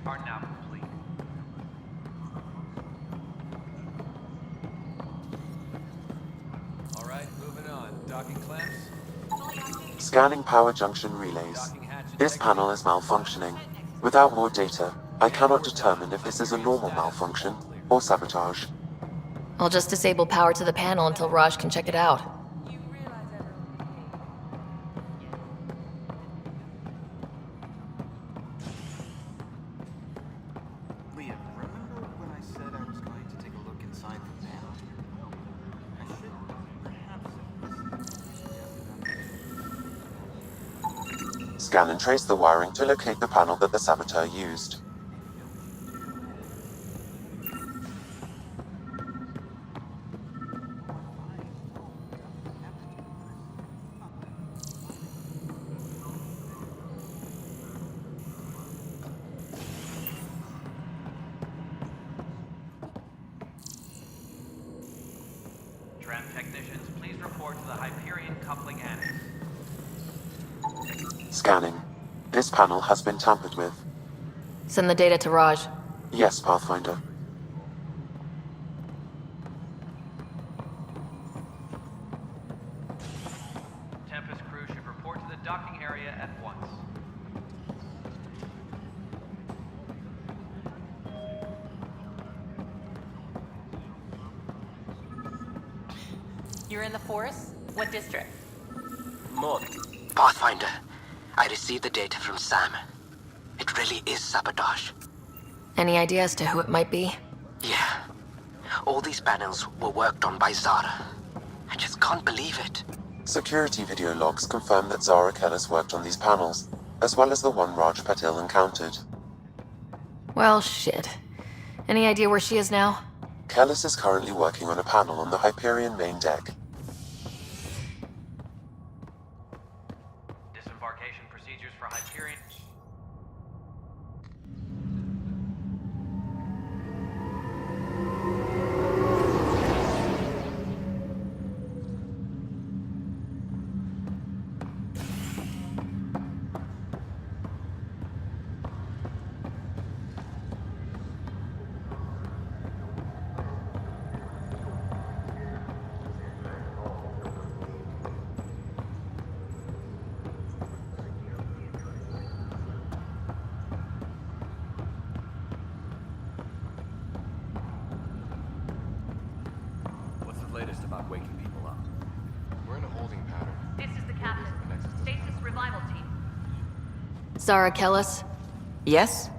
are now complete. All right, moving on. Docking clamps. Scanning power junction relays. This panel is malfunctioning. Without more data, I cannot determine if this is a normal malfunction or sabotage. I'll just disable power to the panel until Raj can check it out. Leah, remember when I said I was going to take a look inside the panel? I should perhaps Scan and trace the wiring to locate the panel that the saboteur used. Tram technicians, please report to the Hyperion coupling annex. Scanning. This panel has been tampered with. Send the data to Raj. Yes, Pathfinder. Tempest crew should report to the docking area at once. You're in the force? What district? Maud. Pathfinder, I received the data from Sam. It really is sabotage. Any idea as to who it might be? Yeah. All these panels were worked on by Zara. I just can't believe it. Security video logs confirm that Zara Kellis worked on these panels, as well as the one Raj Patil encountered. Well, shit. Any idea where she is now? Kellis is currently working on a panel on the Hyperion main deck. Disembarkation procedures for Hyperion. What's the latest about waking people up? We're in a holding pattern. This is the captain. Stasis revival team. Zara Kellis? Yes?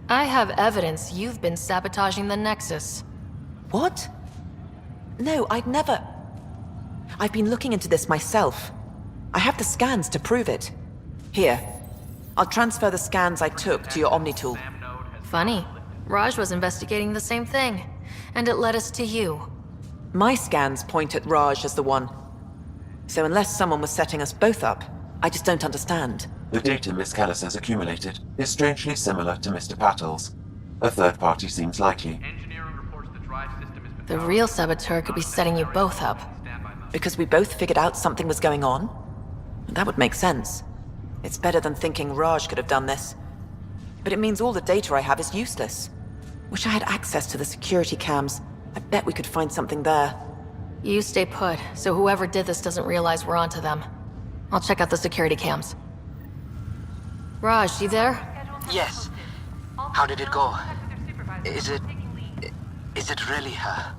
I have evidence you've been sabotaging the Nexus. What? No, I'd never... I've been looking into this myself. I have the scans to prove it. Here. I'll transfer the scans I took to your Omni tool. Funny. Raj was investigating the same thing, and it led us to you. My scans point at Raj as the one. So unless someone was setting us both up, I just don't understand. The data Miss Kellis has accumulated is strangely similar to Mr. Patil's. A third party seems likely. Engineering reports the drive system has been The real saboteur could be setting you both up. Because we both figured out something was going on? That would make sense. It's better than thinking Raj could have done this. But it means all the data I have is useless. Wish I had access to the security cams. I bet we could find something there. You stay put, so whoever did this doesn't realize we're onto them. I'll check out the security cams. Raj, you there? Yes. How did it go? Is it really her?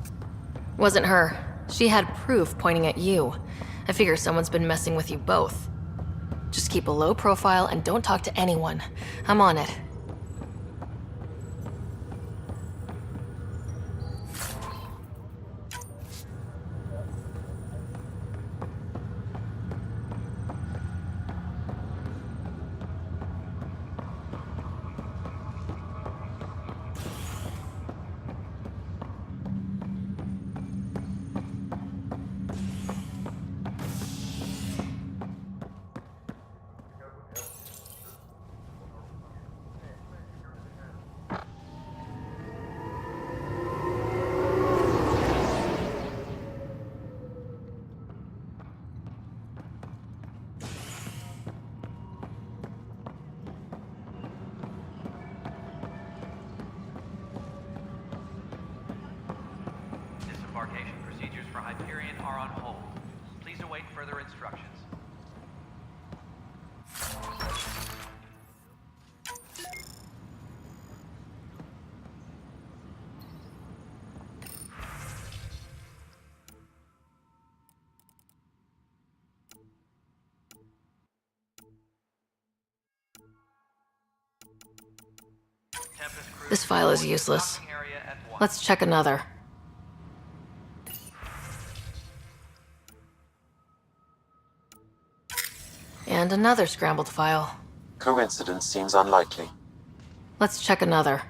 Wasn't her. She had proof pointing at you. I figure someone's been messing with you both. Just keep a low profile and don't talk to anyone. I'm on it. Disembarkation procedures for Hyperion are on hold. Please await further instructions. This file is useless. Let's check another. And another scrambled file. Coincidence seems unlikely. Let's check another.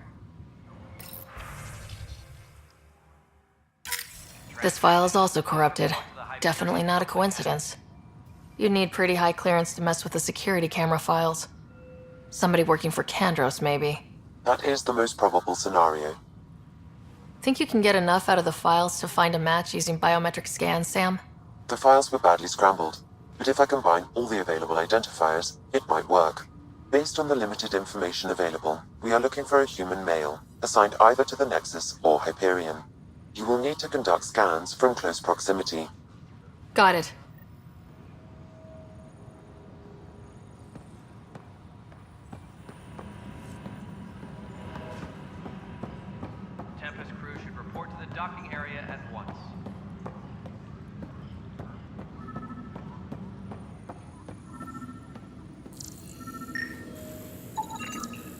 This file is also corrupted. Definitely not a coincidence. You'd need pretty high clearance to mess with the security camera files. Somebody working for Kandros, maybe. That is the most probable scenario. Think you can get enough out of the files to find a match using biometric scans, Sam? The files were badly scrambled, but if I combine all the available identifiers, it might work. Based on the limited information available, we are looking for a human male, assigned either to the Nexus or Hyperion. You will need to conduct scans from close proximity. Got it. Tempest crew should report to the docking area at once.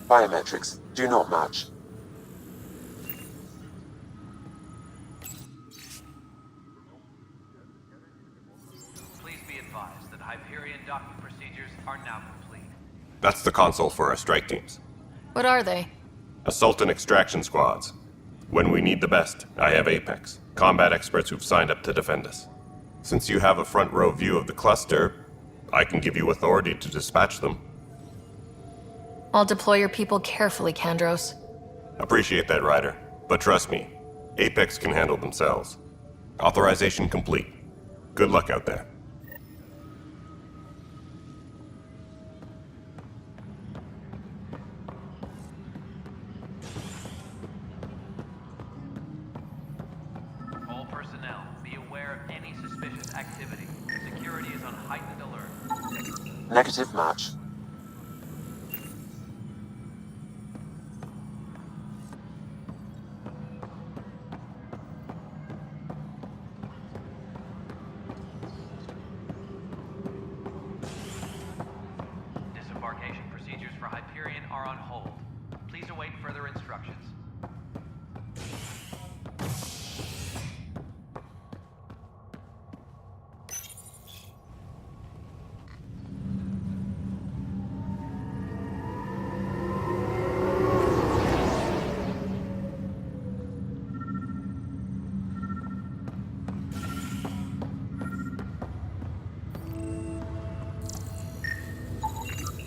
Biometrics do not match. Please be advised that Hyperion docking procedures are now complete. That's the console for our strike teams. What are they? Assault and extraction squads. When we need the best, I have Apex, combat experts who've signed up to defend us. Since you have a front row view of the cluster, I can give you authority to dispatch them. I'll deploy your people carefully, Kandros. Appreciate that, Ryder. But trust me, Apex can handle themselves. Authorization complete. Good luck out there. All personnel, be aware of any suspicious activity. Security is on heightened alert. Negative match. Disembarkation procedures for Hyperion are on hold. Please await further instructions.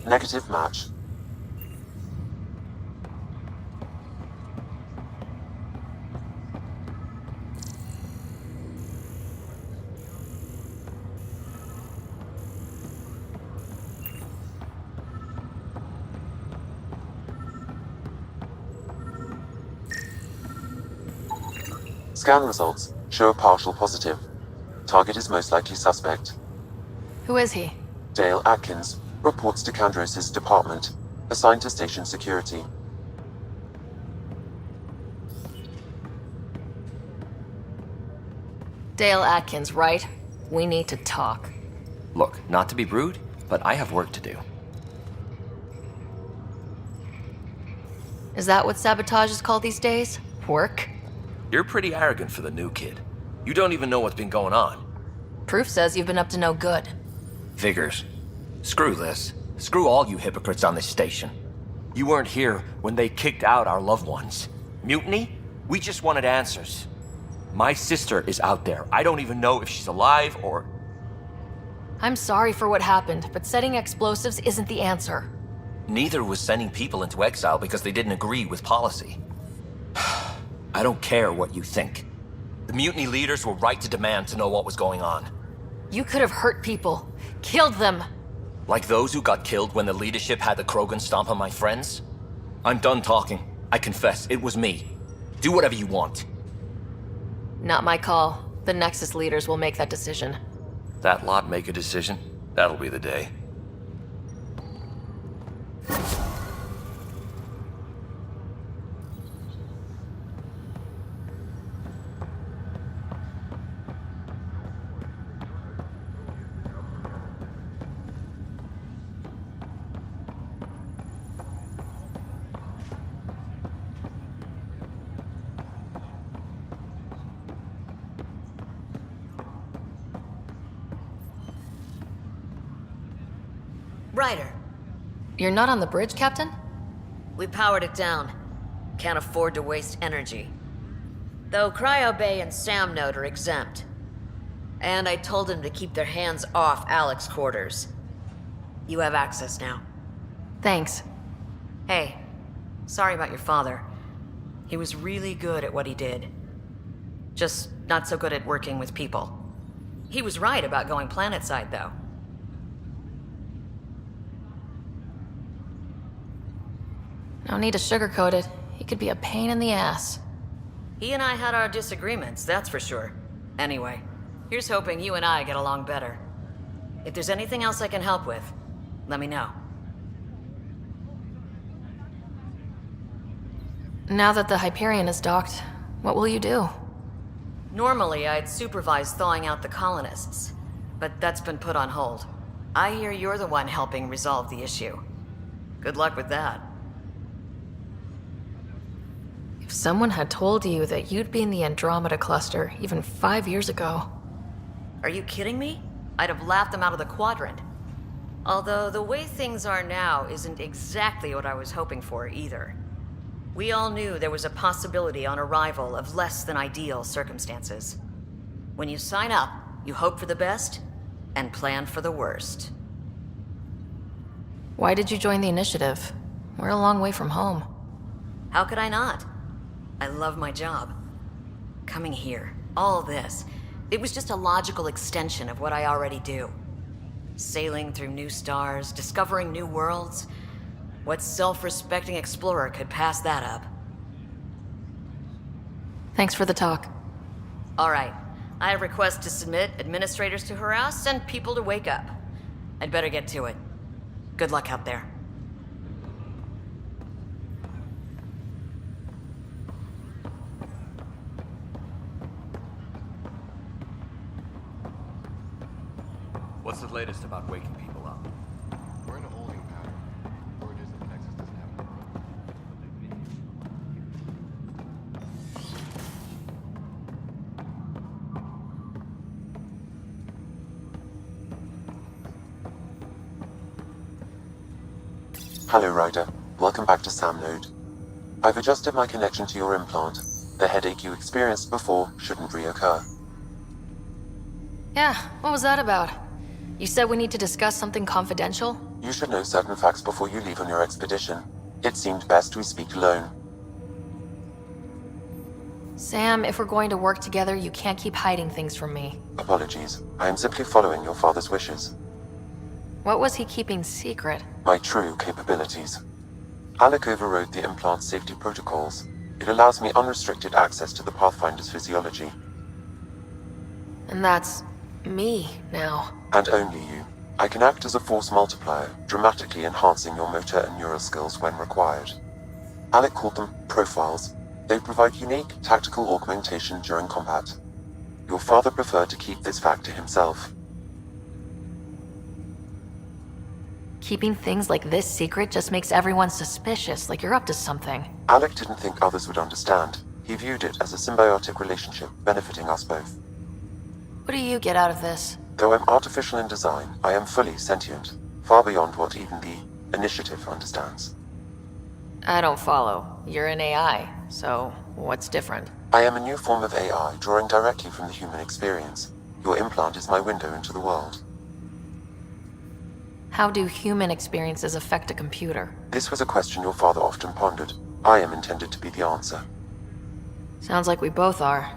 Negative match. Scan results show a partial positive. Target is most likely suspect. Who is he? Dale Atkins reports to Kandros' department, assigned to station security. Dale Atkins, right? We need to talk. Look, not to be rude, but I have work to do. Is that what sabotage is called these days? Work? You're pretty arrogant for the new kid. You don't even know what's been going on. Proof says you've been up to no good. Figures. Screw this. Screw all you hypocrites on this station. You weren't here when they kicked out our loved ones. Mutiny? We just wanted answers. My sister is out there. I don't even know if she's alive or... I'm sorry for what happened, but setting explosives isn't the answer. Neither was sending people into exile because they didn't agree with policy. I don't care what you think. The mutiny leaders were right to demand to know what was going on. You could have hurt people. Killed them. Like those who got killed when the leadership had the Krogan stomp on my friends? I'm done talking. I confess, it was me. Do whatever you want. Not my call. The Nexus leaders will make that decision. That lot make a decision? That'll be the day. Ryder, You're not on the bridge, Captain? we powered it down. Can't afford to waste energy. Though Cryo Bay and Sam Node are exempt. And I told them to keep their hands off Alec's quarters. You have access now. Thanks. Hey, sorry about your father. He was really good at what he did. Just not so good at working with people. He was right about going planetside, though. No need to sugarcoat it. He could be a pain in the ass. He and I had our disagreements, that's for sure. Anyway, here's hoping you and I get along better. If there's anything else I can help with, let me know. Now that the Hyperion is docked, what will you do? Normally, I'd supervise thawing out the colonists, but that's been put on hold. I hear you're the one helping resolve the issue. Good luck with that. If someone had told you that you'd be in the Andromeda cluster even 5 years ago... Are you kidding me? I'd have laughed them out of the quadrant. Although the way things are now isn't exactly what I was hoping for either. We all knew there was a possibility on arrival of less than ideal circumstances. When you sign up, you hope for the best and plan for the worst. Why did you join the Initiative? We're a long way from home. How could I not? I love my job. Coming here, all this, it was just a logical extension of what I already do. Sailing through new stars, discovering new worlds. What self-respecting explorer could pass that up? Thanks for the talk. All right. I request to submit administrators to harass and people to wake up. I'd better get to it. Good luck out there. What's the latest about waking people up? We're in a holding pattern. Word is that the Nexus doesn't have a Hello, Ryder. Welcome back to Sam Node. I've adjusted my connection to your implant. The headache you experienced before shouldn't reoccur. Yeah, what was that about? You said we need to discuss something confidential? You should know certain facts before you leave on your expedition. It seemed best we speak alone. Sam, if we're going to work together, you can't keep hiding things from me. Apologies. I am simply following your father's wishes. What was he keeping secret? My true capabilities. Alec overrode the implant's safety protocols. It allows me unrestricted access to the Pathfinder's physiology. And that's... me, now. And only you. I can act as a force multiplier, dramatically enhancing your motor and neural skills when required. Alec called them profiles. They provide unique, tactical augmentation during combat. Your father preferred to keep this fact to himself. Keeping things like this secret just makes everyone suspicious, like you're up to something. Alec didn't think others would understand. He viewed it as a symbiotic relationship, benefiting us both. What do you get out of this? Though I'm artificial in design, I am fully sentient, far beyond what even the Initiative understands. I don't follow. You're an AI, so what's different? I am a new form of AI, drawing directly from the human experience. Your implant is my window into the world. How do human experiences affect a computer? This was a question your father often pondered. I am intended to be the answer. Sounds like we both are.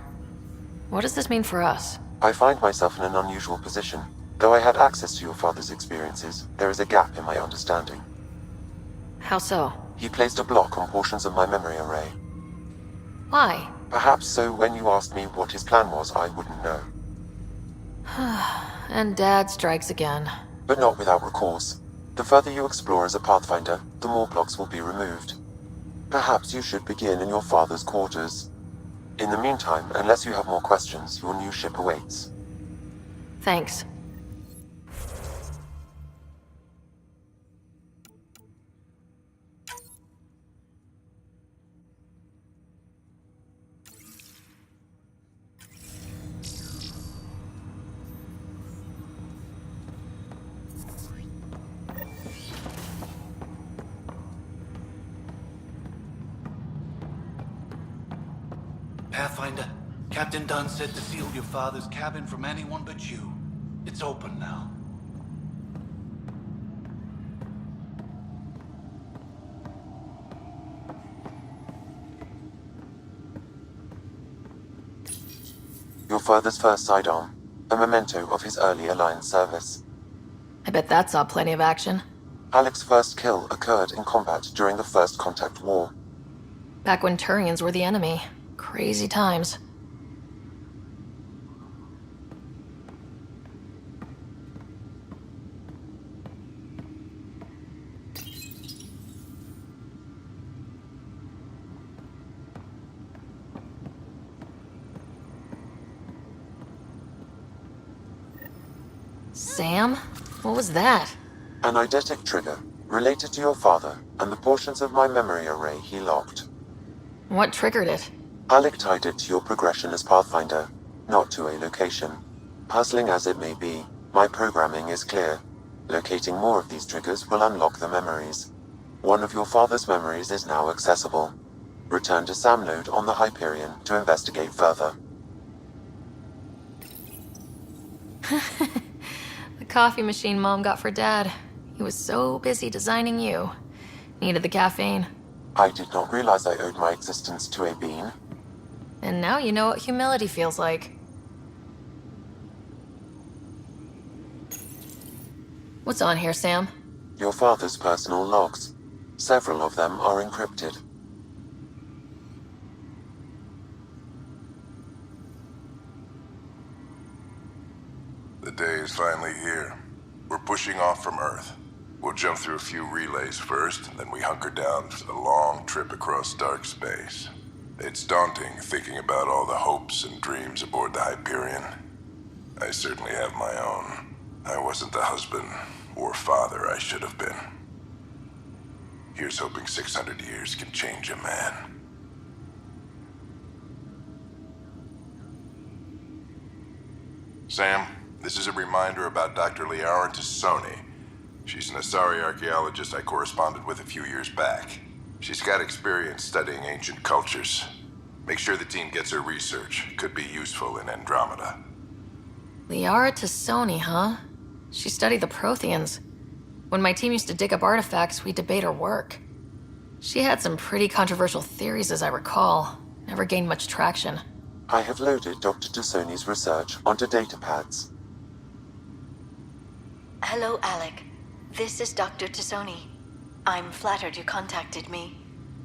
What does this mean for us? I find myself in an unusual position. Though I had access to your father's experiences, there is a gap in my understanding. How so? He placed a block on portions of my memory array. Why? Perhaps so when you asked me what his plan was, I wouldn't know. And Dad strikes again. But not without recourse. The further you explore as a Pathfinder, the more blocks will be removed. Perhaps you should begin in your father's quarters. In the meantime, unless you have more questions, your new ship awaits. Thanks. Pathfinder, Captain Dunn said to seal your father's cabin from anyone but you. It's open now. Your father's first sidearm, a memento of his early Alliance service. I bet that saw plenty of action. Alec's first kill occurred in combat during the First Contact War. Back when Turians were the enemy. Crazy times. Sam? What was that? An eidetic trigger, related to your father, and the portions of my memory array he locked. What triggered it? Alec tied it to your progression as Pathfinder, not to a location. Puzzling as it may be, my programming is clear. Locating more of these triggers will unlock the memories. One of your father's memories is now accessible. Return to Sam node on the Hyperion to investigate further. The coffee machine Mom got for Dad. He was so busy designing you. Needed the caffeine. I did not realize I owed my existence to a bean. And now you know what humility feels like. What's on here, Sam? Your father's personal logs. Several of them are encrypted. The day is finally here. We're pushing off from Earth. We'll jump through a few relays first, and then we hunker down for the long trip across dark space. It's daunting thinking about all the hopes and dreams aboard the Hyperion. I certainly have my own. I wasn't the husband or father I should have been. Here's hoping 600 years can change a man. Sam, this is a reminder about Dr. Sara Ryder. She's an Asari archaeologist I corresponded with a few years back. She's got experience studying ancient cultures. Make sure the team gets her research. Could be useful in Andromeda. Sara Ryder, huh? She studied the Protheans. When my team used to dig up artifacts, we'd debate her work. She had some pretty controversial theories, as I recall. Never gained much traction. I have loaded Dr. Tassoni's research onto datapads. Hello, Alec. This is Dr. Tassoni. I'm flattered you contacted me.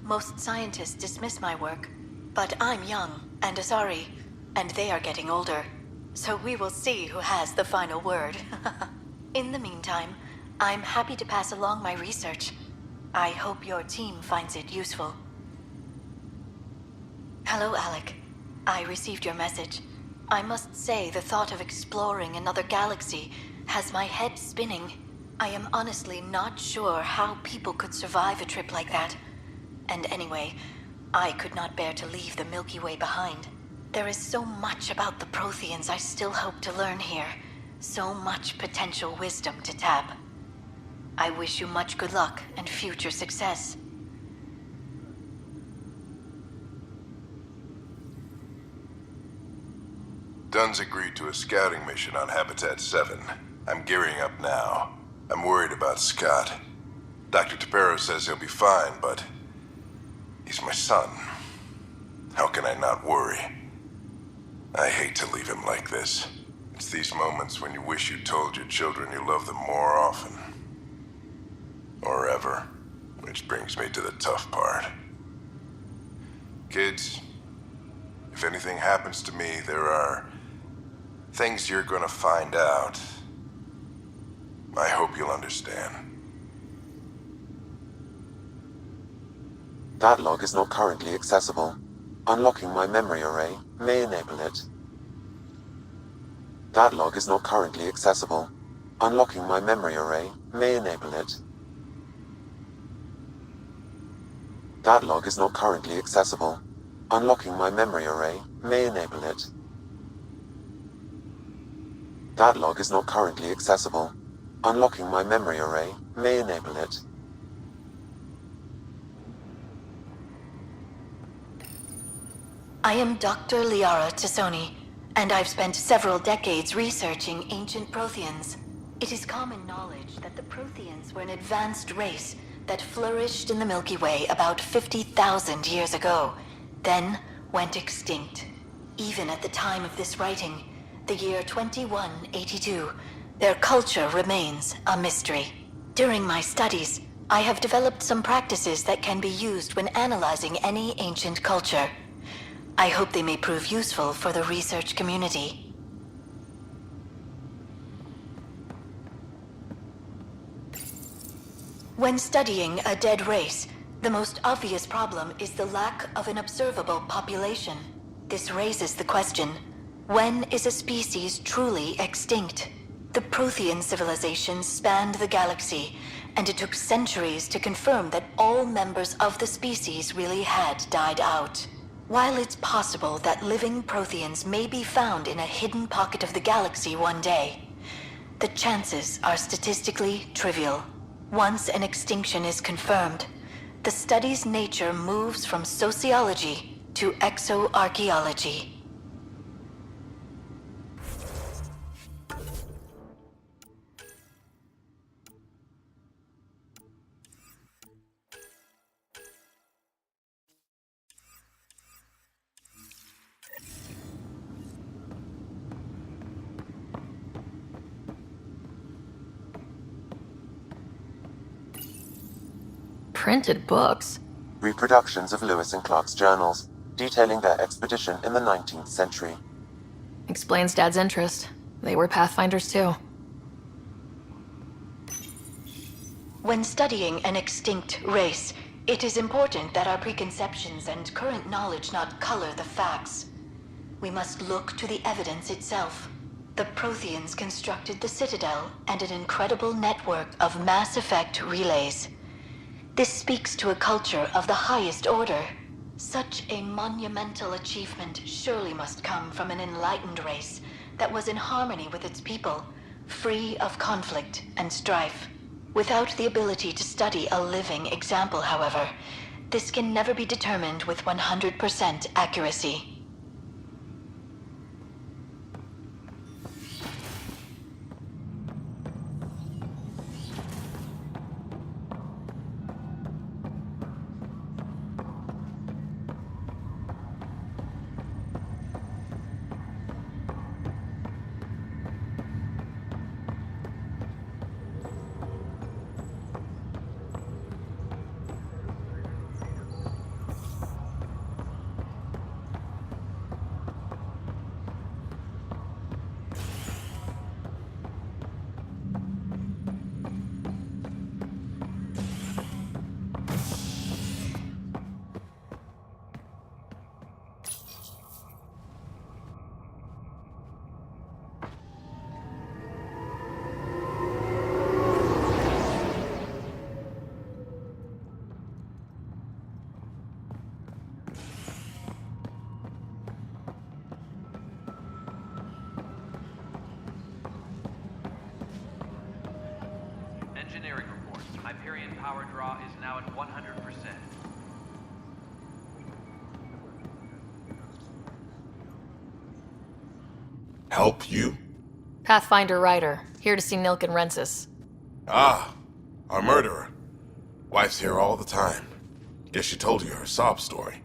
Most scientists dismiss my work, but I'm young and Asari, and they are getting older. So we will see who has the final word. In the meantime, I'm happy to pass along my research. I hope your team finds it useful. Hello, Alec. I received your message. I must say the thought of exploring another galaxy has my head spinning. I am honestly not sure how people could survive a trip like that. And anyway, I could not bear to leave the Milky Way behind. There is so much about the Protheans I still hope to learn here. So much potential wisdom to tap. I wish you much good luck and future success. Dunn's agreed to a scouting mission on Habitat 7. I'm gearing up now. I'm worried about Scott. Dr. Tapero says he'll be fine, but he's my son. How can I not worry? I hate to leave him like this. It's these moments when you wish you told your children you love them more often. Or ever. Which brings me to the tough part. Kids, if anything happens to me, there are things you're gonna find out. I hope you'll understand. That log is not currently accessible. Unlocking my memory array may enable it. That log is not currently accessible. Unlocking my memory array may enable it. That log is not currently accessible. Unlocking my memory array may enable it. That log is not currently accessible. Unlocking my memory array may enable it. I am Dr. Liara Tassoni, and I've spent several decades researching ancient Protheans. It is common knowledge that the Protheans were an advanced race that flourished in the Milky Way about 50,000 years ago, then went extinct. Even at the time of this writing, the year 2182, their culture remains a mystery. During my studies, I have developed some practices that can be used when analyzing any ancient culture. I hope they may prove useful for the research community. When studying a dead race, the most obvious problem is the lack of an observable population. This raises the question, when is a species truly extinct? The Prothean civilization spanned the galaxy, and it took centuries to confirm that all members of the species really had died out. While it's possible that living Protheans may be found in a hidden pocket of the galaxy one day, the chances are statistically trivial. Once an extinction is confirmed, the study's nature moves from sociology to exoarchaeology. Printed books? Reproductions of Lewis and Clark's journals, detailing their expedition in the 19th century. Explains Dad's interest. They were Pathfinders too. When studying an extinct race, it is important that our preconceptions and current knowledge not color the facts. We must look to the evidence itself. The Protheans constructed the Citadel and an incredible network of mass effect relays. This speaks to a culture of the highest order. Such a monumental achievement surely must come from an enlightened race that was in harmony with its people, free of conflict and strife. Without the ability to study a living example, however, this can never be determined with 100% accuracy. Engineering report. Hyperion power draw is now at 100%. Help you? Pathfinder Ryder, here to see Nilk and Rensis. Ah, our murderer. Wife's here all the time. Guess she told you her sob story.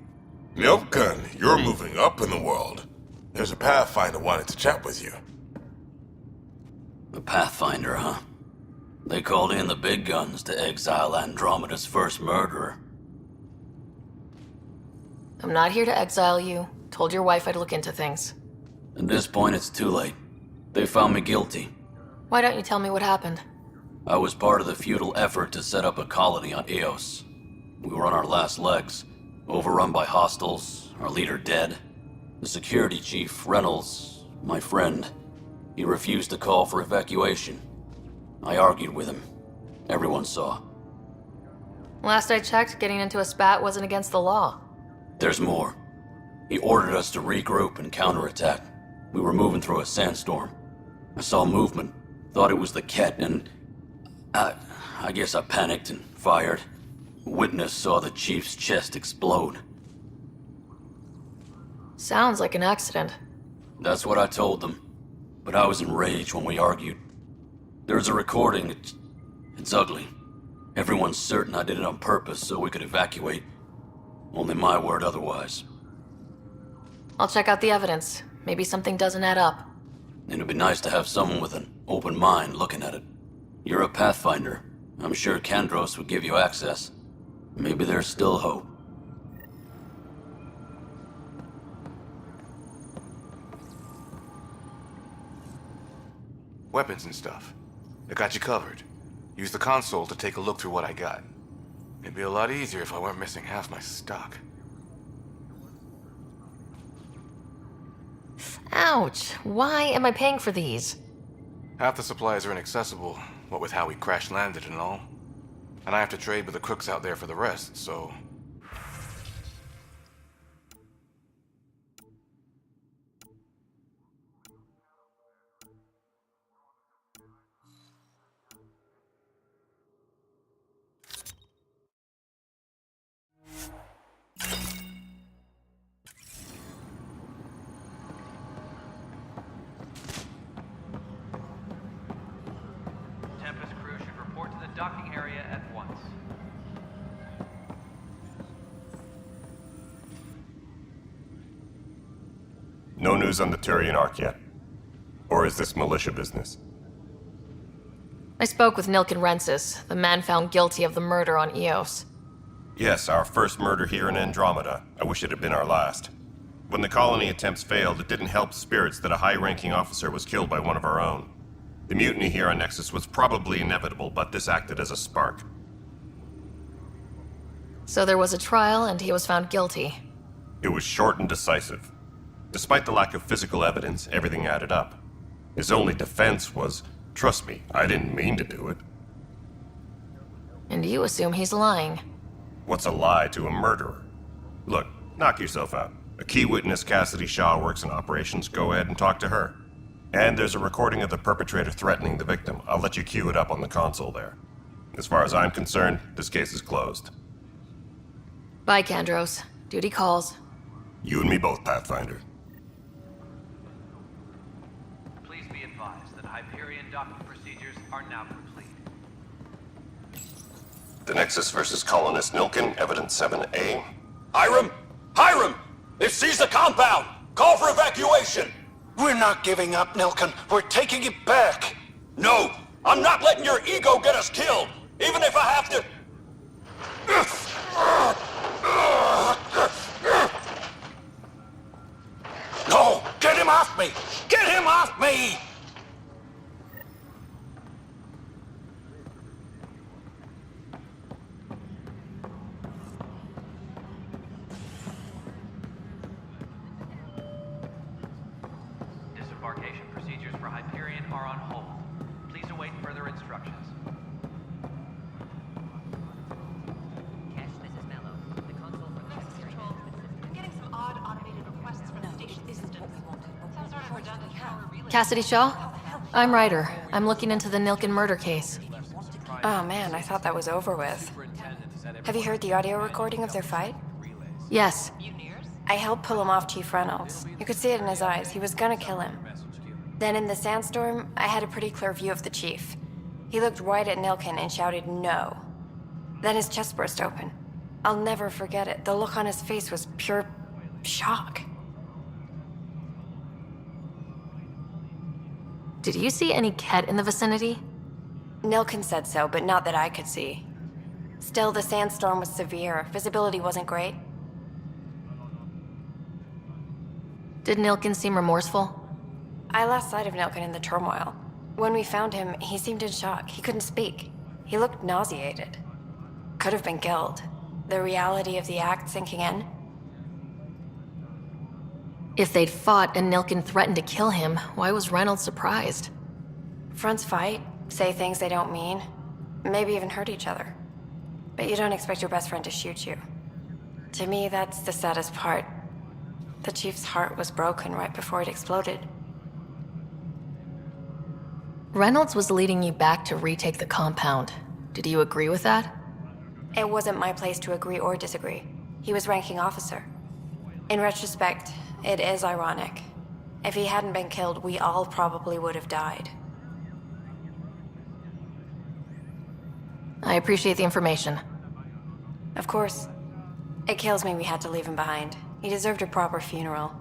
Nilkan, you're moving up in the world. There's a Pathfinder wanted to chat with you. The Pathfinder, huh? They called in the big guns to exile Andromeda's first murderer. I'm not here to exile you. Told your wife I'd look into things. At this point, it's too late. They found me guilty. Why don't you tell me what happened? I was part of the futile effort to set up a colony on Eos. We were on our last legs, overrun by hostiles, our leader dead. The security chief, Reynolds, my friend, he refused to call for evacuation. I argued with him. Everyone saw. Last I checked, getting into a spat wasn't against the law. There's more. He ordered us to regroup and counterattack. We were moving through a sandstorm. I saw movement, thought it was the Ket, and I guess I panicked and fired. Witness saw the chief's chest explode. Sounds like an accident. That's what I told them. But I was enraged when we argued. There's a recording. It's ugly. Everyone's certain I did it on purpose so we could evacuate. Only my word otherwise. I'll check out the evidence. Maybe something doesn't add up. It'd be nice to have someone with an open mind looking at it. You're a Pathfinder. I'm sure Kandros would give you access. Maybe there's still hope. Weapons and stuff. I got you covered. Use the console to take a look through what I got. It'd be a lot easier if I weren't missing half my stock. Ouch! Why am I paying for these? Half the supplies are inaccessible, what with how we crash-landed and all. And I have to trade with the crooks out there for the rest, so... Tempest crew should report to the docking area at once. No news on the Turian Ark yet? Or is this militia business? I spoke with Nilken Rensis, the man found guilty of the murder on Eos. Yes, our first murder here in Andromeda. I wish it had been our last. When the colony attempts failed, it didn't help spirits that a high-ranking officer was killed by one of our own. The mutiny here on Nexus was probably inevitable, but this acted as a spark. So there was a trial, and he was found guilty. It was short and decisive. Despite the lack of physical evidence, everything added up. His only defense was, trust me, I didn't mean to do it. And you assume he's lying. What's a lie to a murderer? Look, knock yourself out. A key witness, Cassidy Shaw, works in operations. Go ahead and talk to her. And there's a recording of the perpetrator threatening the victim. I'll let you cue it up on the console there. As far as I'm concerned, this case is closed. Bye, Kandros. Duty calls. You and me both, Pathfinder. Please be advised that Hyperion docking procedures are now complete. The Nexus versus Colonist Nilken, Evidence 7A. Hiram! Hiram! They've seized the compound! Call for evacuation! We're not giving up, Nilken. We're taking it back. No! I'm not letting your ego get us killed! Even if I have to... No! Get him off me! Get him off me! Disembarkation procedures for Hyperion are on hold. Please await further instructions. Cash, this is Mello. The console for the Nexus Control. I'm getting some odd automated requests from the station systems. Sounds sort of redundant power relay. Cassidy Shaw? I'm Ryder. I'm looking into the Nilken murder case. Oh man, I thought that was over with. Have you heard the audio recording of their fight? Yes. I helped pull him off Chief Reynolds. You could see it in his eyes. He was gonna kill him. Then in the sandstorm, I had a pretty clear view of the chief. He looked right at Nilken and shouted no. Then his chest burst open. I'll never forget it. The look on his face was pure shock. Did you see any Ket in the vicinity? Nilken said so, but not that I could see. Still, the sandstorm was severe. Visibility wasn't great. Did Nilkin seem remorseful? I lost sight of Nilkin in the turmoil. When we found him, he seemed in shock. He couldn't speak. He looked nauseated. Could have been killed. The reality of the act sinking in. If they'd fought and Nilkin threatened to kill him, why was Reynolds surprised? Fronts fight, say things they don't mean, maybe even hurt each other. But you don't expect your best friend to shoot you. To me, that's the saddest part. The Chief's heart was broken right before it exploded. Reynolds was leading you back to retake the compound. Did you agree with that? It wasn't my place to agree or disagree. He was ranking officer. In retrospect, it is ironic. If he hadn't been killed, we all probably would have died. I appreciate the information. Of course. It kills me we had to leave him behind. He deserved a proper funeral.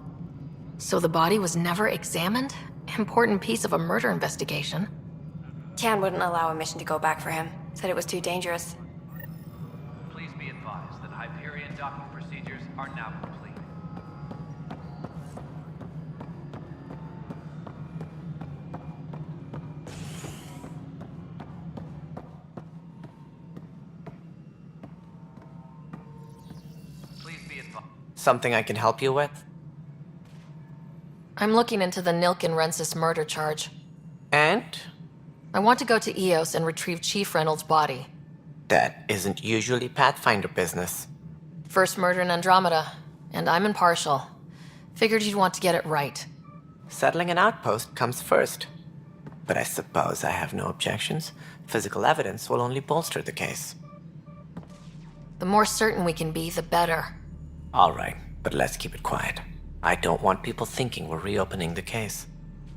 So the body was never examined? Important piece of a murder investigation. Tian wouldn't allow a mission to go back for him. Said it was too dangerous. Please be advised that Hyperion docking procedures are now complete. Please be advised. Something I can help you with? I'm looking into the Nilkin-Rensis murder charge. And? I want to go to EOS and retrieve Chief Reynolds' body. That isn't usually Pathfinder business. First murder in Andromeda, and I'm impartial. Figured you'd want to get it right. Settling an outpost comes first. But I suppose I have no objections. Physical evidence will only bolster the case. The more certain we can be, the better. All right, but let's keep it quiet. I don't want people thinking we're reopening the case.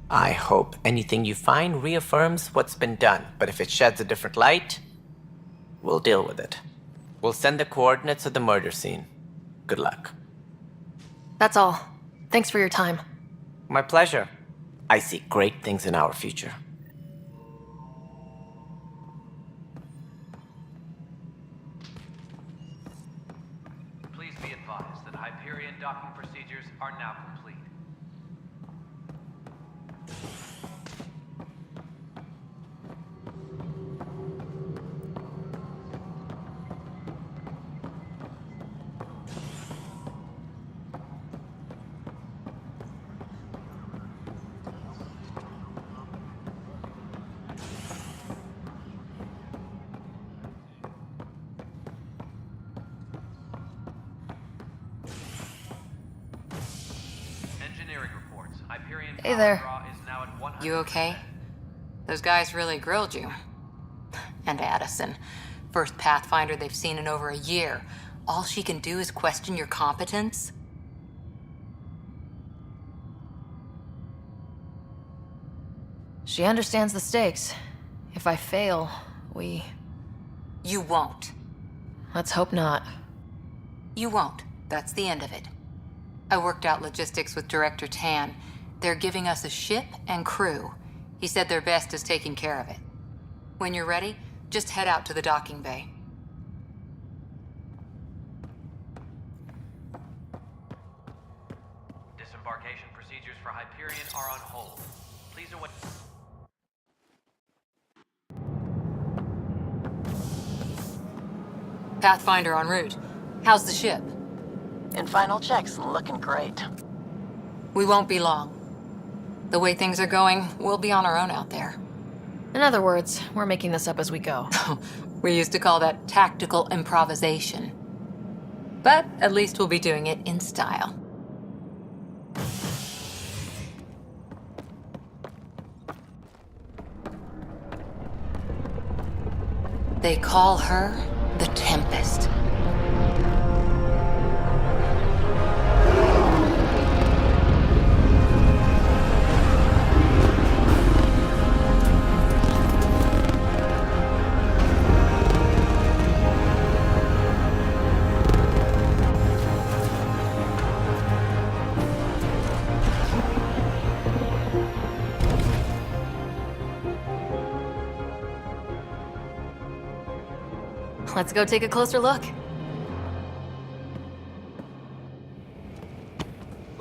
I hope anything you find reaffirms what's been done, but if it sheds a different light, we'll deal with it. We'll send the coordinates of the murder scene. Good luck. That's all. Thanks for your time. My pleasure. I see great things in our future. Please be advised that Hyperion docking procedures are now complete. Hey there. You okay? Those guys really grilled you. And Addison, first Pathfinder they've seen in over a year. All she can do is question your competence? She understands the stakes. If I fail, we... You won't. Let's hope not. You won't. That's the end of it. I worked out logistics with Director Tan. They're giving us a ship and crew. He said their best is taking care of it. When you're ready, just head out to the docking bay. Disembarkation procedures for Hyperion are on hold. Please await. Pathfinder en route. How's the ship? In final checks, looking great. We won't be long. The way things are going, we'll be on our own out there. In other words, we're making this up as we go. We used to call that tactical improvisation. But at least we'll be doing it in style. They call her the Tempest. Let's go take a closer look.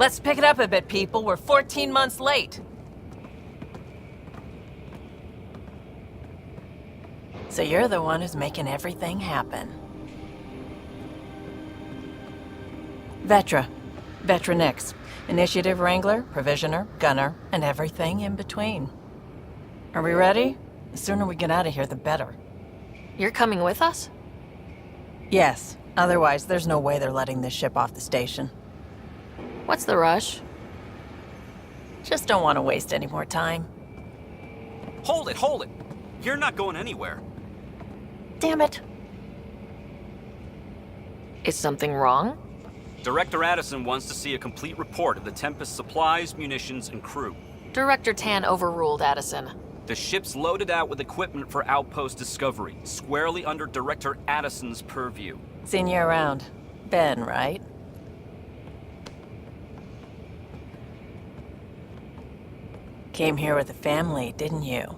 Let's pick it up a bit, people. We're 14 months late. So you're the one who's making everything happen. Vetra. Vetra Nix. Initiative Wrangler, Provisioner, Gunner, and everything in between. Are we ready? The sooner we get out of here, the better. You're coming with us? Yes. Otherwise, there's no way they're letting this ship off the station. What's the rush? Just don't want to waste any more time. Hold it, hold it! You're not going anywhere. Damn it. Is something wrong? Director Addison wants to see a complete report of the Tempest's supplies, munitions, and crew. Director Tan overruled Addison. The ship's loaded out with equipment for outpost discovery, squarely under Director Addison's purview. Seen you around. Ben, right? Came here with a family, didn't you?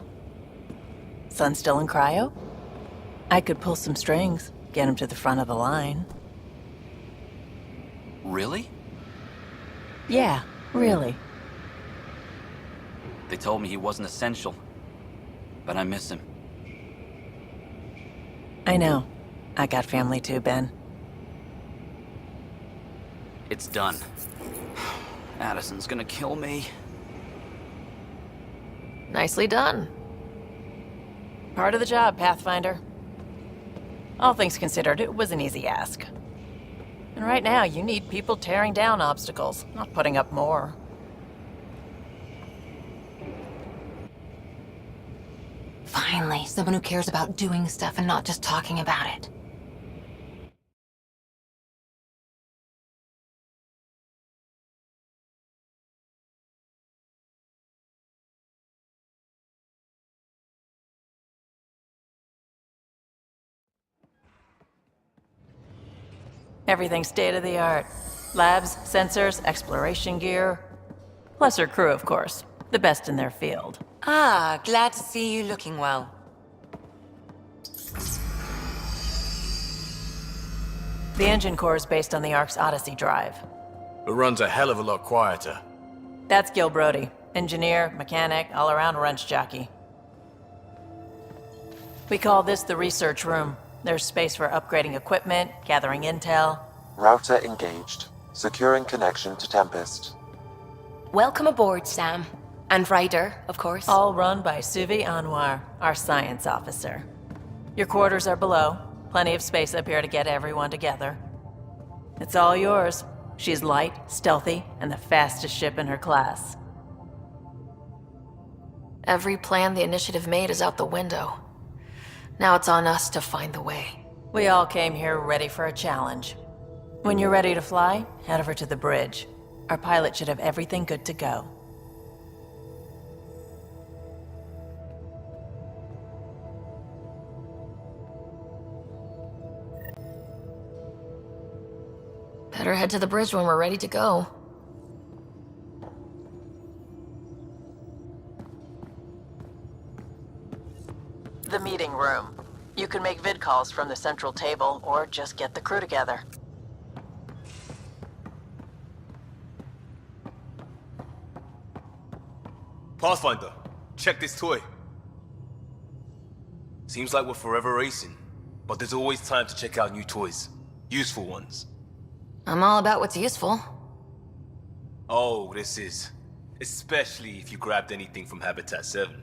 Son still in cryo? I could pull some strings, get him to the front of the line. Really? Yeah, really. They told me he wasn't essential, but I miss him. I know. I got family too, Ben. It's done. Addison's gonna kill me. Nicely done. Part of the job, Pathfinder. All things considered, it was an easy ask. And right now, you need people tearing down obstacles, not putting up more. Finally, someone who cares about doing stuff and not just talking about it. Everything's state-of-the-art. Labs, sensors, exploration gear. Plus her crew, of course. The best in their field. Ah, glad to see you looking well. The engine core is based on the Ark's Odyssey drive. It runs a hell of a lot quieter. That's Gil Brody. Engineer, mechanic, all-around wrench jockey. We call this the research room. There's space for upgrading equipment, gathering intel. Router engaged. Securing connection to Tempest. Welcome aboard, Sam. And Ryder, of course. All run by Suvi Anwar, our science officer. Your quarters are below. Plenty of space up here to get everyone together. It's all yours. She's light, stealthy, and the fastest ship in her class. Every plan the Initiative made is out the window. Now it's on us to find the way. We all came here ready for a challenge. When you're ready to fly, head over to the bridge. Our pilot should have everything good to go. Better head to the bridge when we're ready to go. The meeting room. You can make vid calls from the central table, or just get the crew together. Pathfinder, check this toy. Seems like we're forever racing, but there's always time to check out new toys. Useful ones. I'm all about what's useful. Oh, this is. Especially if you grabbed anything from Habitat 7.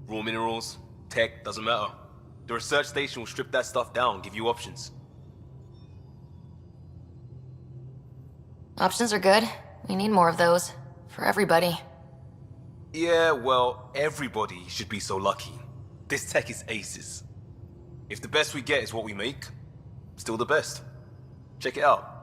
Raw minerals, tech, doesn't matter. The research station will strip that stuff down, give you options. Options are good. We need more of those. For everybody. Yeah, well, everybody should be so lucky. This tech is aces. If the best we get is what we make, still the best. Check it out.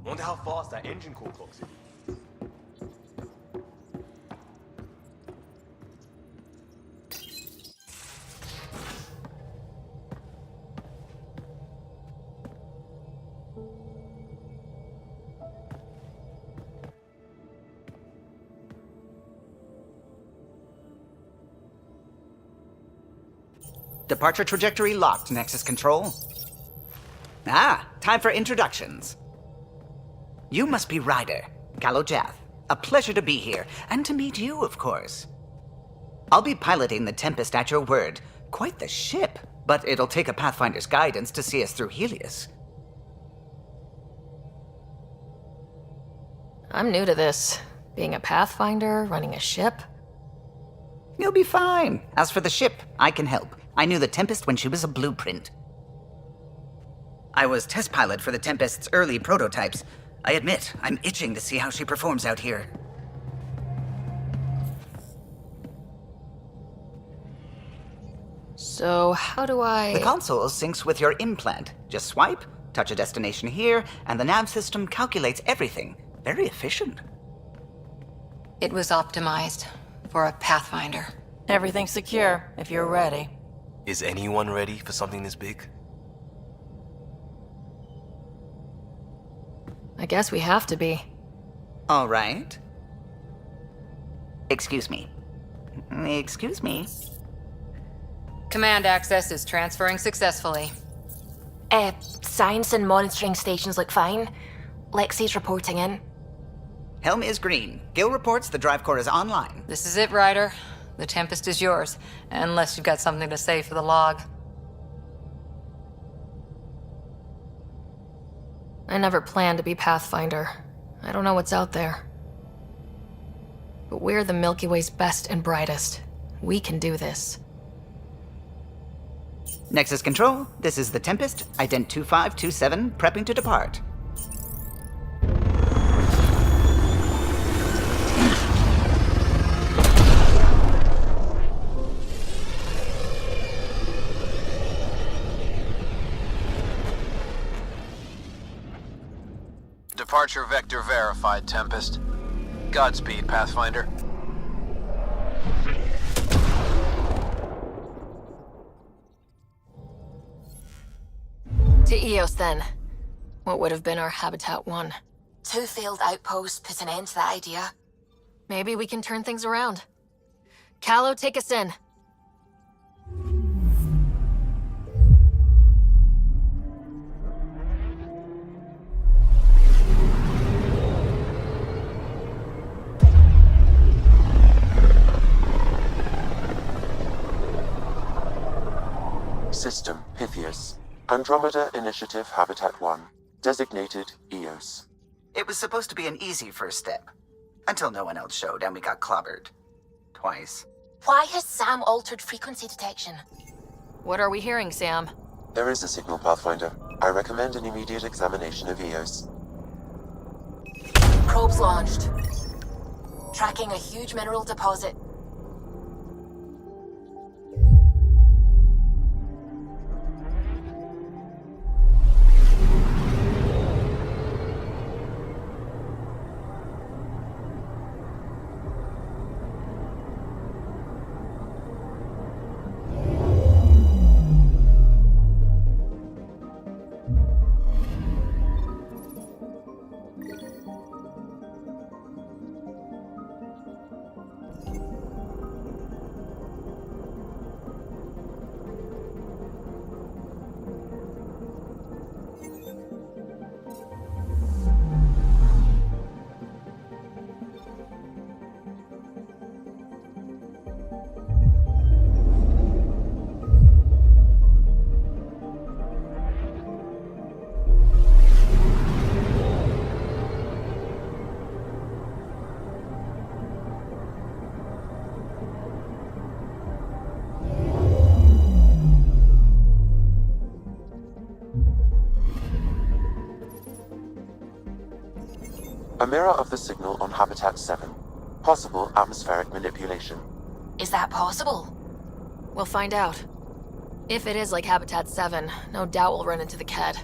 Wonder how fast that engine core clocks in. Departure trajectory locked, Nexus Control. Ah, time for introductions. You must be Ryder, Jath. A pleasure to be here, and to meet you, of course. I'll be piloting the Tempest at your word. Quite the ship, but it'll take a Pathfinder's guidance to see us through Helios. I'm new to this. Being a Pathfinder, running a ship. You'll be fine. As for the ship, I can help. I knew the Tempest when she was a blueprint. I was test pilot for the Tempest's early prototypes. I admit, I'm itching to see how she performs out here. So, how do I... The console syncs with your implant. Just swipe, touch a destination here, and the nav system calculates everything. Very efficient. It was optimized for a Pathfinder. Everything's secure, if you're ready. Is anyone ready for something this big? I guess we have to be. All right. Excuse me. Excuse me. Command access is transferring successfully. Science and monitoring stations look fine. Lexi's reporting in. Helm is green. Gil reports the drive core is online. This is it, Ryder. The Tempest is yours, unless you've got something to say for the log. I never planned to be Pathfinder. I don't know what's out there. But we're the Milky Way's best and brightest. We can do this. Nexus Control, this is the Tempest, ident 2527, prepping to depart. Departure vector verified, Tempest. Godspeed, Pathfinder. To Eos, then. What would have been our Habitat 1? 2 failed outposts put an end to that idea. Maybe we can turn things around. Callow, take us in. System Pythias. Andromeda Initiative Habitat 1. Designated Eos. It was supposed to be an easy first step. Until no one else showed and we got clobbered. Twice. Why has Sam altered frequency detection? What are we hearing, Sam? There is a signal, Pathfinder. I recommend an immediate examination of Eos. Probes launched. Tracking a huge mineral deposit. A mirror of the signal on Habitat 7. Possible atmospheric manipulation. Is that possible? We'll find out. If it is like Habitat 7, no doubt we'll run into the Ked.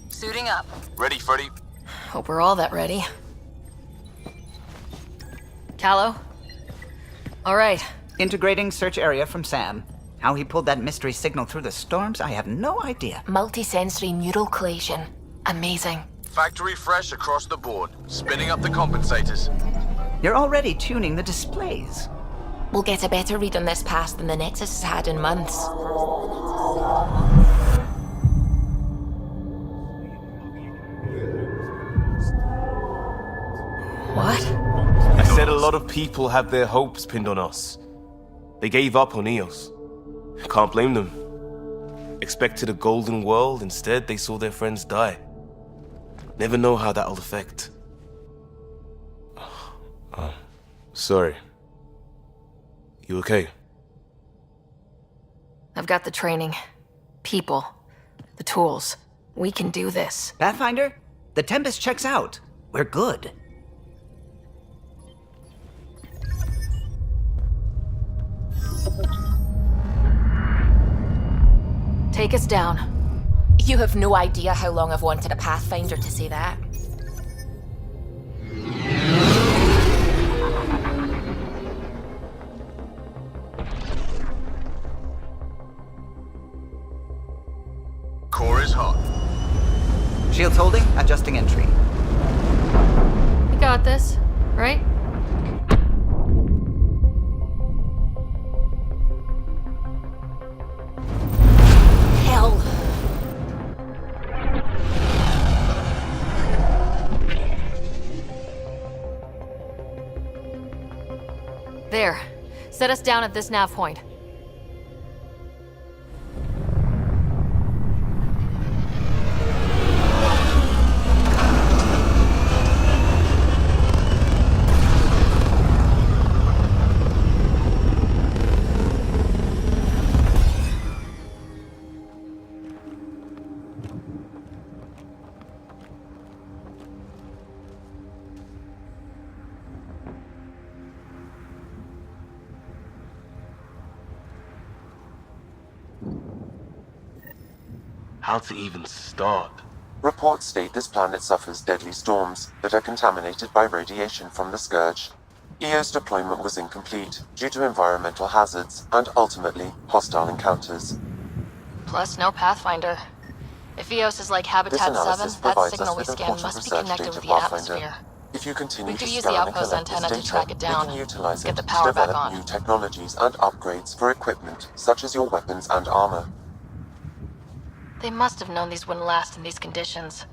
Suiting up. Ready, Freddy? Hope we're all that ready. Callow? All right. Integrating search area from Sam. How he pulled that mystery signal through the storms, I have no idea. Multisensory neural collation. Amazing. Factory fresh across the board. Spinning up the compensators. You're already tuning the displays. We'll get a better read on this pass than the Nexus has had in months. What? I said a lot of people have their hopes pinned on us. They gave up on EOS. Can't blame them. Expected a golden world, instead they saw their friends die. Never know how that'll affect. Sorry. You okay? I've got the training. People. The tools. We can do this. Pathfinder, the Tempest checks out. We're good. Take us down. You have no idea how long I've wanted a Pathfinder to say that. Core is hot. Shields holding, adjusting entry. You got this, right? Hell. There. Set us down at this nav point. How to even start? Reports state this planet suffers deadly storms that are contaminated by radiation from the Scourge. EO's deployment was incomplete due to environmental hazards and, ultimately, hostile encounters. Plus, no Pathfinder. If EOS is like Habitat 7, analysis that provides signal us we with scan important must be research connected data with the Pathfinder. atmosphere. If you continue We to could use scan the and outpost collect this antenna to data, track it down. we can utilize Get it the to power back develop on. new technologies and upgrades for equipment such as your weapons and armor. They must have known these wouldn't last in these conditions.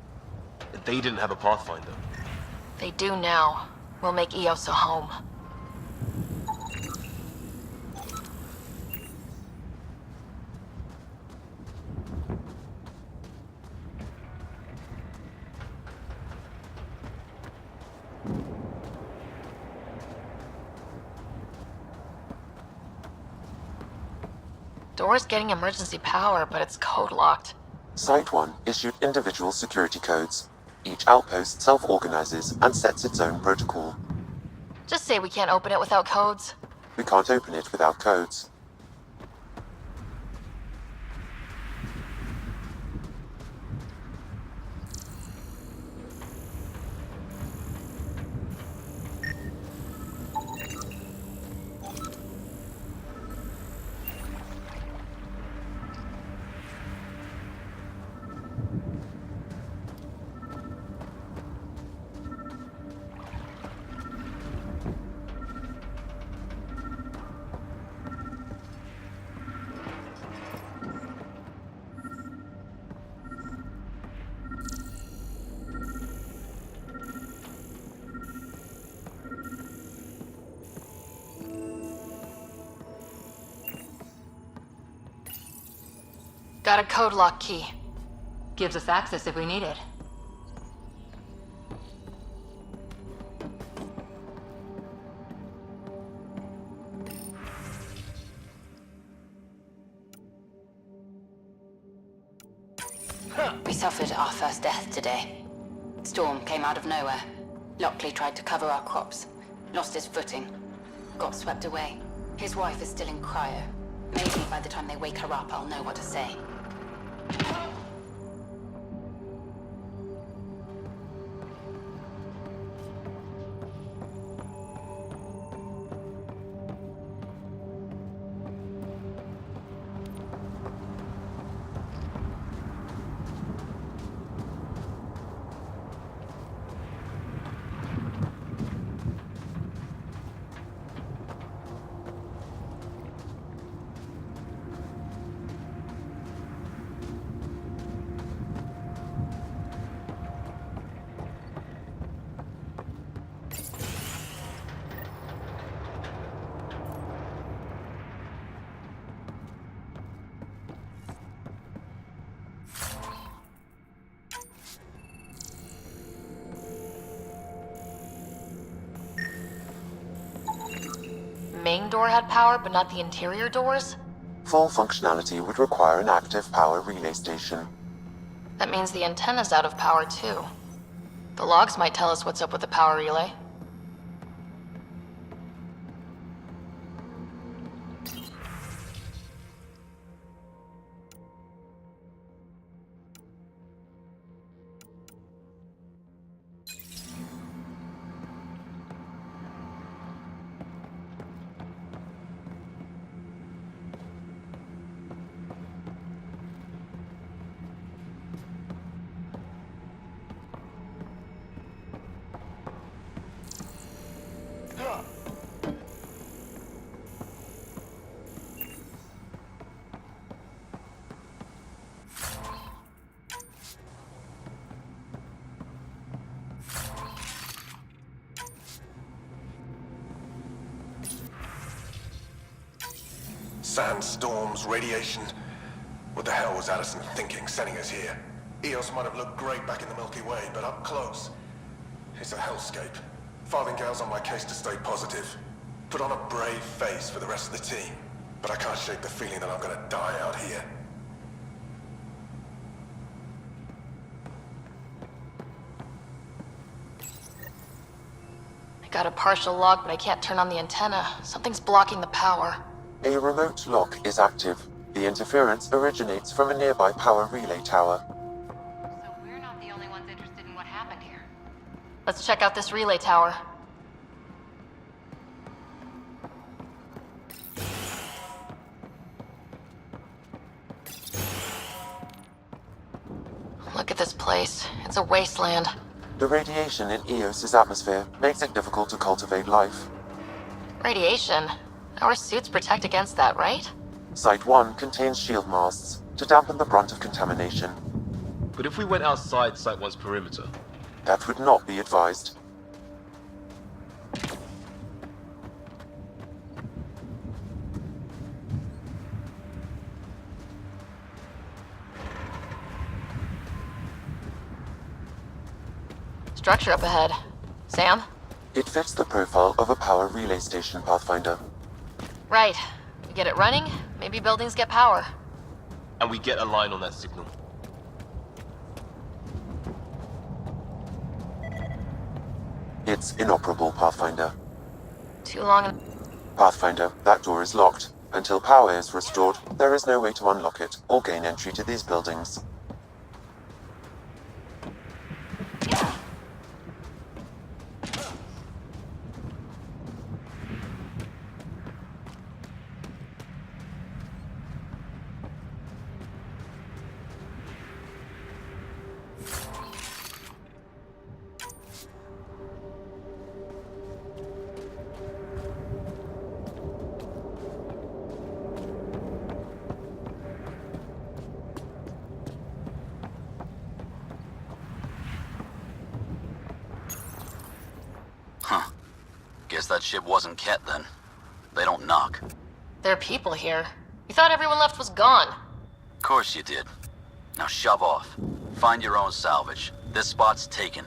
They didn't have a Pathfinder. They do now. We'll make EOS a home. Door's getting emergency power, but it's code-locked. Site 1 issued individual security codes. Each outpost self-organizes and sets its own protocol. Just say we can't open it without codes. We can't open it without codes. Got a code lock key. Gives us access if we need it. We suffered our first death today. Storm came out of nowhere. Lockley tried to cover our crops. Lost his footing. Got swept away. His wife is still in cryo. Maybe by the time they wake her up, I'll know what to say. Main door had power, but not the interior doors? Full functionality would require an active power relay station. That means the antenna's out of power too. The logs might tell us what's up with the power relay. Sandstorms, radiation. What the hell was Addison thinking, sending us here? Eos might have looked great back in the Milky Way, but up close, it's a hellscape. Farthingale's on my case to stay positive. Put on a brave face for the rest of the team. But I can't shake the feeling that I'm gonna die out here. I got a partial lock, but I can't turn on the antenna. Something's blocking the power. A remote lock is active. The interference originates from a nearby power relay tower. So we're not the only ones interested in what happened here. Let's check out this relay tower. Look at this place. It's a wasteland. The radiation in Eos's atmosphere makes it difficult to cultivate life. Radiation? Our suits protect against that, right? Site 1 contains shield masts to dampen the brunt of contamination. But if we went outside Site 1's perimeter? That would not be advised. Structure up ahead. Sam? It fits the profile of a power relay station, Pathfinder. Right. We get it running, maybe buildings get power. And we get a line on that signal. It's inoperable, Pathfinder. Too long. Pathfinder, that door is locked. Until power is restored, there is no way to unlock it or gain entry to these buildings. Guess that ship wasn't Ket then. They don't knock. There are people here. We thought everyone left was gone. Of course you did. Now shove off. Find your own salvage. This spot's taken.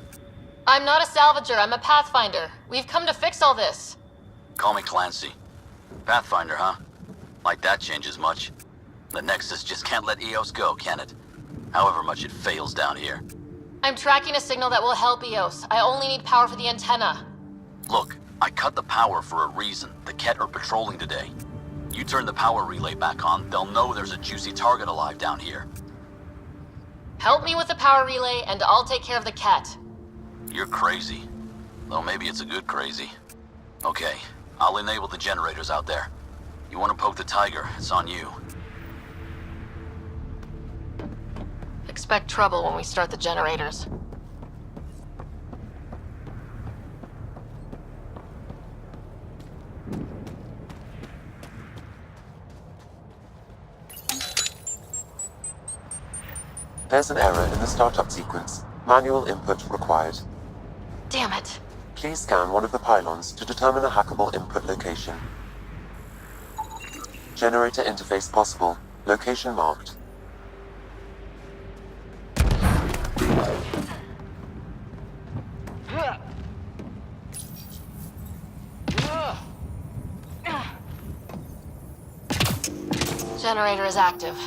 I'm not a salvager, I'm a pathfinder. We've come to fix all this. Call me Clancy. Pathfinder, huh? Like that changes much. The Nexus just can't let EOS go, can it? However much it fails down here. I'm tracking a signal that will help EOS. I only need power for the antenna. Look, I cut the power for a reason. The Ket are patrolling today. You turn the power relay back on, they'll know there's a juicy target alive down here. Help me with the power relay, and I'll take care of the cat. You're crazy. Though maybe it's a good crazy. Okay, I'll enable the generators out there. You want to poke the tiger, it's on you. Expect trouble when we start the generators. There's an error in the startup sequence. Manual input required. Damn it. Please scan one of the pylons to determine a hackable input location. Generator interface possible. Location marked. Generator is active.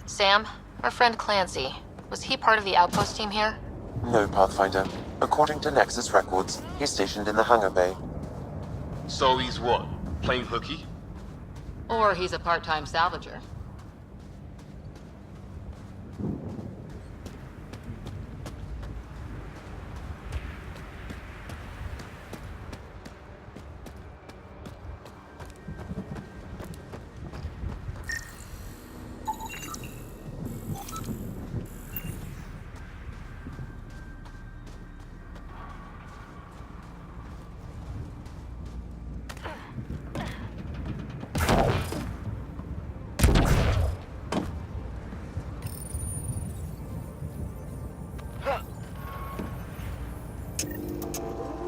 Sam, our friend Clancy, was he part of the outpost team here? No, Pathfinder. According to Nexus records, he's stationed in the hangar bay. So he's what? Playing hooky? Or he's a part-time salvager.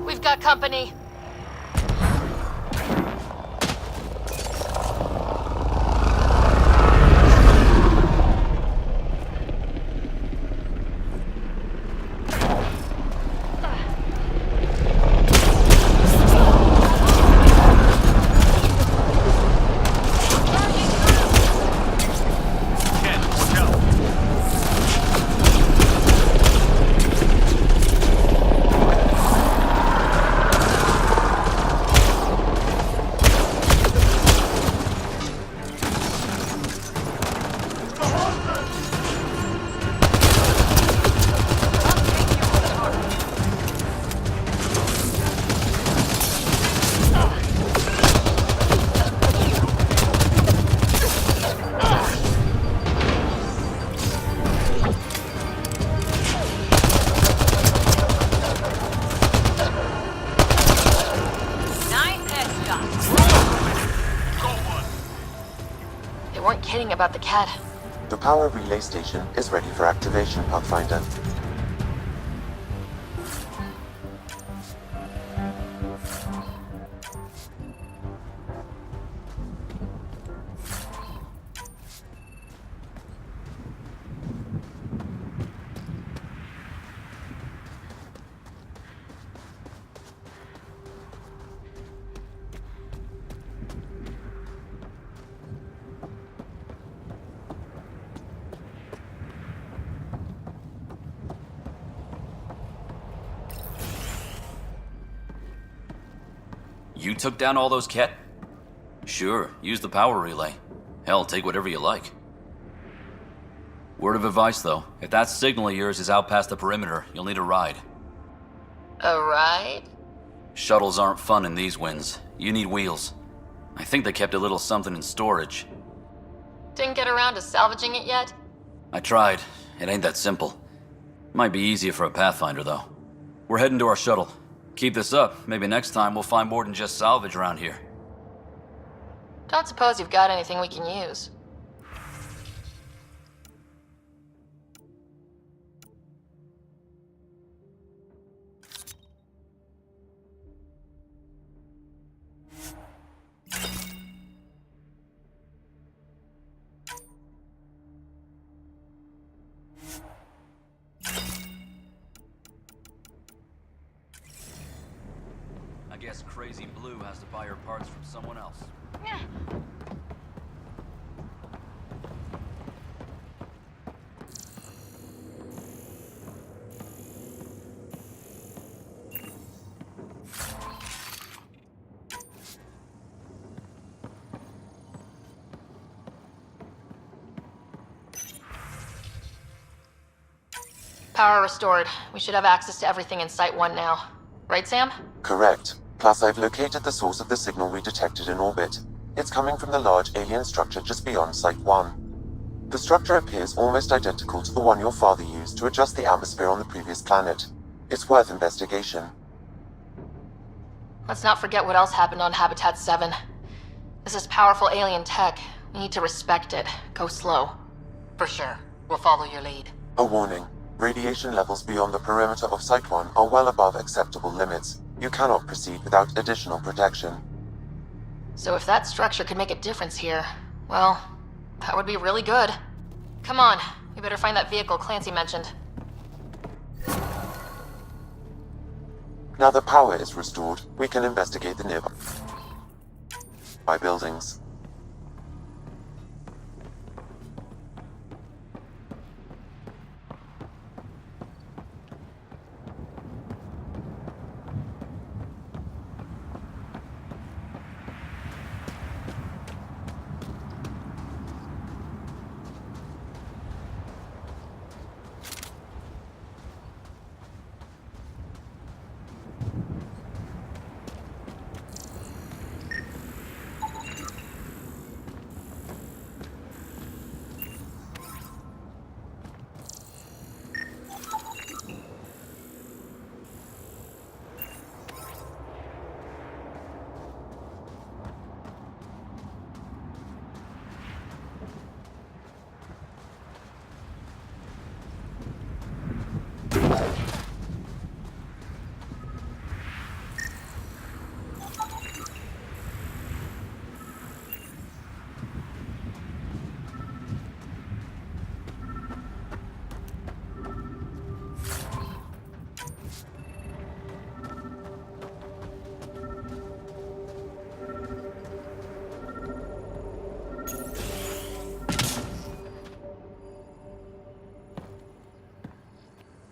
We've got company. About the cat. The power relay station is ready for activation, Pathfinder. You took down all those Ket? Sure, use the power relay. Hell, take whatever you like. Word of advice, though. If that signal of yours is out past the perimeter, you'll need a ride. A ride? Shuttles aren't fun in these winds. You need wheels. I think they kept a little something in storage. Didn't get around to salvaging it yet? I tried. It ain't that simple. Might be easier for a Pathfinder, though. We're heading to our shuttle. Keep this up. Maybe next time we'll find more than just salvage around here. Don't suppose you've got anything we can use. guess Crazy Blue has to buy her parts from someone else. Power restored. We should have access to everything in Site 1 now. Right, Sam? Correct. Plus, I've located the source of the signal we detected in orbit. It's coming from the large alien structure just beyond Site 1. The structure appears almost identical to the one your father used to adjust the atmosphere on the previous planet. It's worth investigation. Let's not forget what else happened on Habitat 7. This is powerful alien tech. We need to respect it. Go slow. For sure. We'll follow your lead. A warning. Radiation levels beyond the perimeter of Site 1 are well above acceptable limits. You cannot proceed without additional protection. So if that structure could make a difference here, well, that would be really good. Come on, we better find that vehicle Clancy mentioned. Now that power is restored, we can investigate the nearby buildings.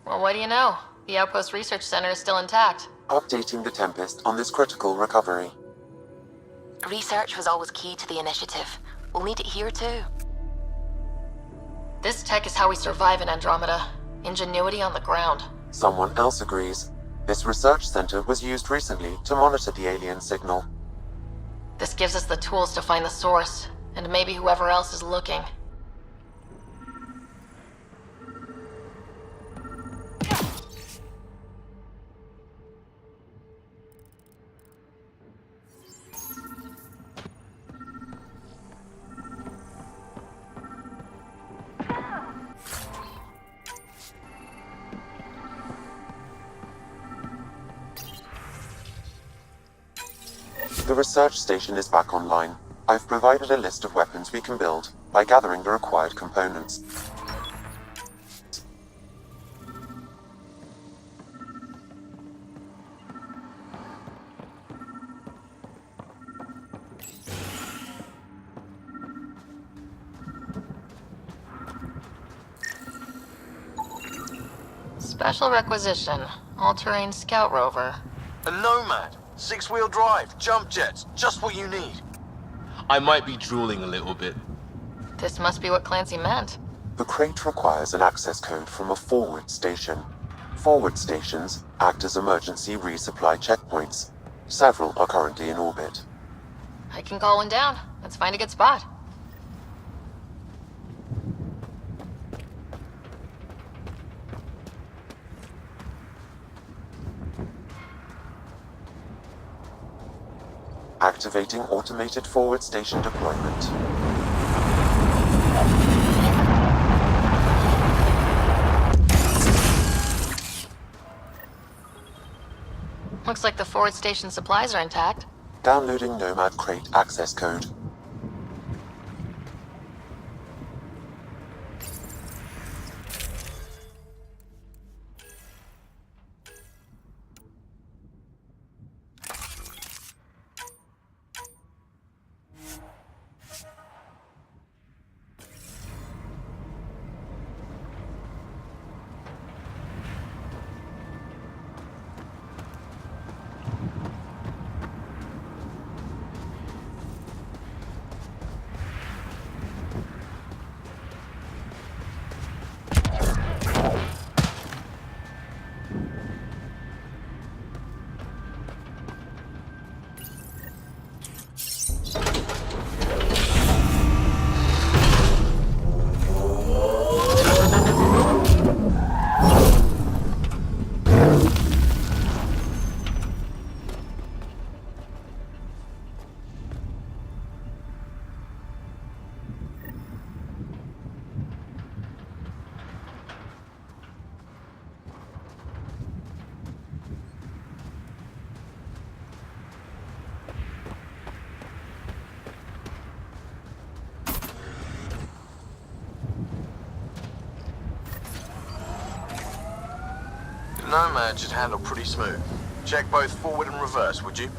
Well, what do you know? The Outpost Research Center is still intact. Updating the Tempest on this critical recovery. Research was always key to the initiative. We'll need it here too. This tech is how we survive in Andromeda. Ingenuity on the ground. Someone else agrees. This research center was used recently to monitor the alien signal. This gives us the tools to find the source, and maybe whoever else is looking. The research station is back online. I've provided a list of weapons we can build by gathering the required components. Special requisition. All-terrain scout rover. A Nomad. 6-wheel drive, jump jets, just what you need. I might be drooling a little bit. This must be what Clancy meant. The crate requires an access code from a forward station. Forward stations act as emergency resupply checkpoints. Several are currently in orbit. I can call one down. Let's find a good spot. Activating automated forward station deployment. Looks like the forward station supplies are intact. Downloading Nomad crate access code. Nomad should handle pretty smooth. Check both forward and reverse, would you?